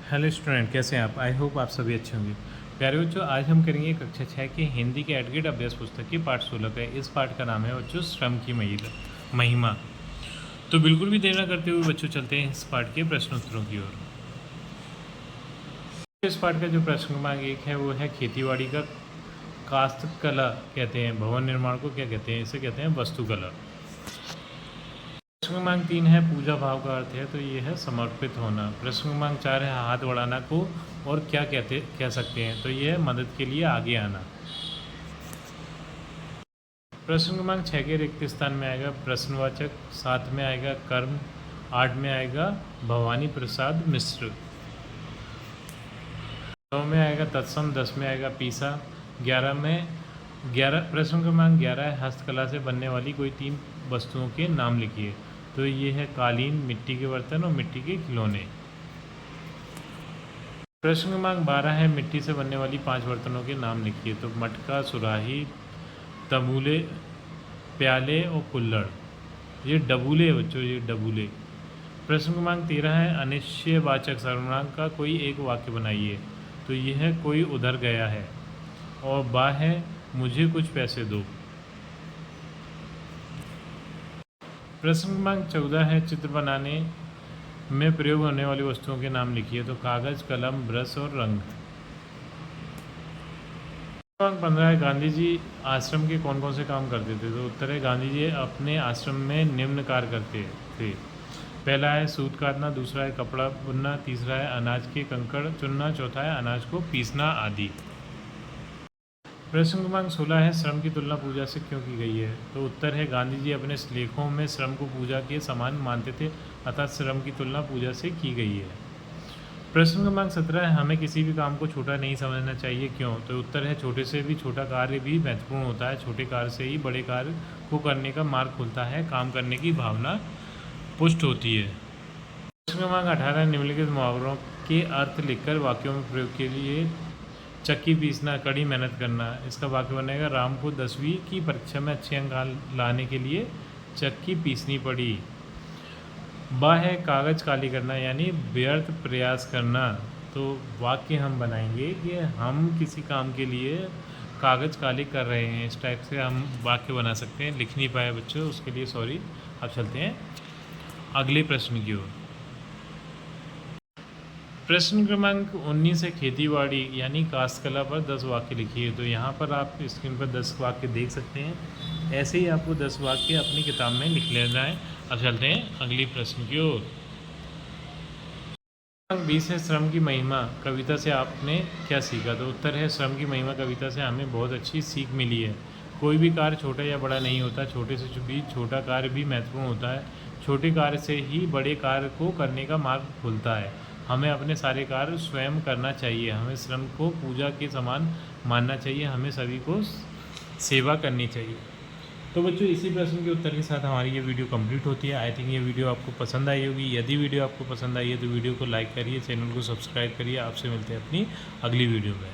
Hello student, कैसे हैं आप? आई होप आप सभी अच्छे होंगे। प्यारे बच्चों, आज हम करेंगे कक्षा 6 की हिंदी के एडगेट अभ्यास पुस्तक की पाठ 16 का। इस पाठ का नाम है बच्चों श्रम की महिमा। तो बिल्कुल भी देर न करते हुए बच्चों चलते हैं इस पाठ के प्रश्नोत्तरों की ओर। इस पाठ का जो प्रश्न क्रमांक 1 है वो है खेतीबाड़ी का कास्त कला कहते हैं, भवन निर्माण को क्या कहते हैं? इसे कहते हैं वास्तुकला। प्रश्न क्रमांक 3 है पूजा भाव का अर्थ है, तो ये है समर्पित होना। प्रश्न क्रमांक 4 है हाथ बढ़ाना को और क्या कह सकते हैं, तो ये है मदद के लिए आगे आना। प्रश्न क्रमांक 6 के रिक्त स्थान में आएगा प्रश्नवाचक, 7 में आएगा कर्म, 8 में आएगा भवानी प्रसाद मिश्र, 9 में आएगा तत्सम, 10 में आएगा पीसा, 11 प्रश्न क्रमांक 11 है हस्तकला से बनने वाली कोई 3 वस्तुओं के नाम लिखिए, तो ये है कालीन, मिट्टी के बर्तन और मिट्टी के खिलौने। प्रश्न क्रमांक 12 है मिट्टी से बनने वाली 5 बर्तनों के नाम लिखिए, तो मटका, सुराही, तमूले, प्याले और कुल्हड़। ये डबूले बच्चों, ये डबूले। प्रश्न क्रमांक 13 है अनिश्चयवाचक सर्वनाम का कोई एक वाक्य बनाइए, तो ये है कोई उधर गया है, और बा है मुझे कुछ पैसे दो। प्रश्न क्रमांक 14 है चित्र बनाने में प्रयोग होने वाली वस्तुओं के नाम लिखिए, तो कागज, कलम, ब्रश और रंग। क्रमांक 15 है गांधी जी आश्रम के कौन कौन से काम करते थे, तो उत्तर है गांधी जी अपने आश्रम में निम्न कार्य करते थे। पहला है सूत काटना, दूसरा है कपड़ा बुनना, तीसरा है अनाज के कंकड़ चुनना, चौथा है अनाज को पीसना आदि। प्रश्न क्रमांक 16 है श्रम की तुलना पूजा से क्यों की गई है, तो उत्तर है गांधी जी अपने लेखों में श्रम को पूजा के समान मानते थे, अतः श्रम की तुलना पूजा से की गई है। प्रश्न क्रमांक 17 है हमें किसी भी काम को छोटा नहीं समझना चाहिए, क्यों, तो उत्तर है छोटे से भी छोटा कार्य भी महत्वपूर्ण होता है, छोटे कार्य से ही बड़े कार्य को करने का मार्ग खुलता है, काम करने की भावना पुष्ट होती है। प्रश्न क्रमांक 18 निम्नलिखित मुहावरों के अर्थ लिखकर वाक्यों में प्रयोग के लिए चक्की पीसना, कड़ी मेहनत करना। इसका वाक्य बनेगा राम को 10वीं की परीक्षा में अच्छे अंक लाने के लिए चक्की पीसनी पड़ी। बा है कागज काली करना, यानी व्यर्थ प्रयास करना। तो वाक्य हम बनाएंगे कि हम किसी काम के लिए कागज काले कर रहे हैं, इस टाइप से हम वाक्य बना सकते हैं। लिख नहीं पाए बच्चों, उसके लिए सॉरी। अब चलते हैं अगले प्रश्न की ओर। प्रश्न क्रमांक 19 है खेतीबाड़ी यानी कास्तकला पर 10 वाक्य लिखिए, तो यहाँ पर आप स्क्रीन पर 10 वाक्य देख सकते हैं। ऐसे ही आपको 10 वाक्य अपनी किताब में लिख लेना है। अब चलते हैं अगली प्रश्न की ओर। 20 है श्रम की महिमा कविता से आपने क्या सीखा, तो उत्तर है श्रम की महिमा कविता से हमें बहुत अच्छी सीख मिली है। कोई भी कार्य छोटा या बड़ा नहीं होता, छोटे से भी छोटा कार्य भी महत्वपूर्ण होता है, छोटे कार्य से ही बड़े कार्य को करने का मार्ग खुलता है। हमें अपने सारे कार्य स्वयं करना चाहिए, हमें श्रम को पूजा के समान मानना चाहिए, हमें सभी को सेवा करनी चाहिए। तो बच्चों इसी प्रश्न के उत्तर के साथ हमारी ये वीडियो कंप्लीट होती है। आई थिंक ये वीडियो आपको पसंद आई होगी। यदि वीडियो आपको पसंद आई है तो वीडियो को लाइक करिए, चैनल को सब्सक्राइब करिए। आपसे मिलते हैं अपनी अगली वीडियो में।